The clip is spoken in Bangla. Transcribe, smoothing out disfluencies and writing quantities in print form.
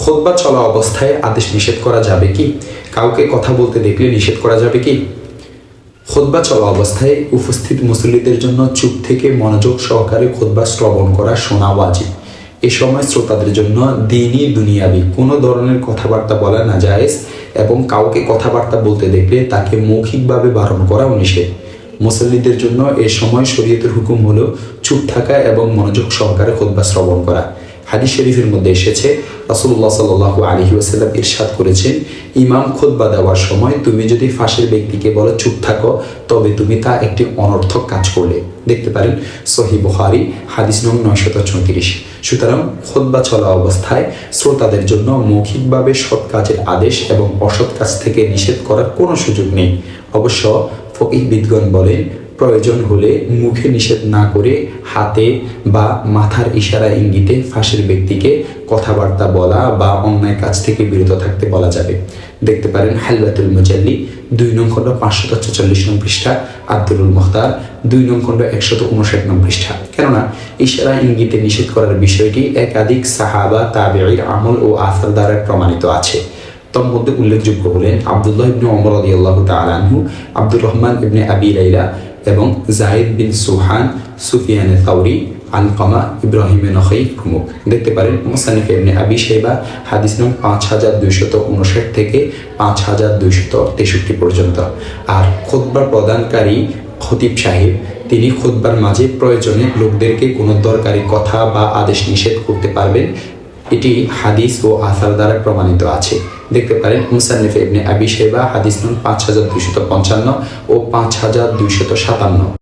খুতবা চলা অবস্থায় আদেশ নিষেধ করা যাবে কি? কাউকে কথা বলতে দেখলে নিষেধ করা যাবে কি? খুতবা চলা অবস্থায় উপস্থিত মুসল্লিদের জন্য চুপ থেকে মনোযোগ সহকারে খুতবা শ্রবণ করা শোনা ওয়াজিব। এ সময় শ্রোতাদের জন্য দ্বীনি দুনিয়াবি কোনো ধরনের কথাবার্তা বলা নাজায়েজ এবং কাউকে কথাবার্তা বলতে দেখলে তাকে মৌখিকভাবে বারণ করাও নিষেধ। মুসল্লিদের জন্য এ সময় শরীয়তের হুকুম হলো চুপ থাকা এবং মনোযোগ সহকারে খুতবা শ্রবণ করা। হাদিস শরীফের মধ্যে এসেছে, রাসূলুল্লাহ সাল্লাল্লাহু আলাইহি ওয়াসাল্লাম ইরশাদ করেছেন, ইমাম খুতবা দেওয়ার সময় তুমি যদি ফাঁসের ব্যক্তিকে বলো চুপ থাকো, তবে তুমি তা একটি অনর্থক কাজ করলে। দেখতে পারেন সহিহ বুখারী হাদিস নং 934। সুতরাং খুতবা চলা অবস্থায় শ্রোতাদের জন্য মৌখিকভাবে সৎ কাজের আদেশ এবং অসৎ কাজ থেকে নিষেধ করার কোনো সুযোগ নেই। অবশ্য ফকিহবিদগণ বলেন, প্রয়োজন হলে মুখে নিষেধ না করে হাতে বা মাথার ইশারা ইঙ্গিতে ফাঁসের ব্যক্তিকে কথাবার্তা বলা বা অন্যায় কাজ থেকে বিরত থাকতে বলা যাবে। দেখতে পারেন হালওয়াতুল মুজাল্লি 2 নং খণ্ড 546 নং পৃষ্ঠা, আব্দুল মুখতার 2 নং খণ্ড 159 নং পৃষ্ঠা। কেননা ইশারা ইঙ্গিতে নিষেধ করার বিষয়টি একাধিক সাহাবা তাবেঈর আমল ও আসার দ্বারা প্রমাণিত আছে। তোর মধ্যে উল্লেখযোগ্য হলেন আব্দুল্লাহ ইবনে ওমর রাদিয়াল্লাহু তাআলা আনহু, আব্দুর রহমান ইবনে আবি লাইলা এবং জায়েদ বিন সুহান, সুফিয়ান সাউরি, আলকামা, ইব্রাহিম নখঈ প্রমুখ। দেখতে পারেন মুসান্নিফ ইবনে আবি শাইবা হাদিস নং 5259 থেকে 5263 পর্যন্ত। আর খুতবা প্রদানকারী খতিব সাহেব তিনি খুতবার মাঝে প্রয়োজনে লোকদেরকে কোনো দরকারি কথা বা আদেশ নিষেধ করতে পারবেন। এটি হাদিস ও আসার দ্বারা প্রমাণিত আছে। দেখতে পারেন মুসান্নিফ ইবনে আবি শাইবা হাদিস নং 5255 ও 5257।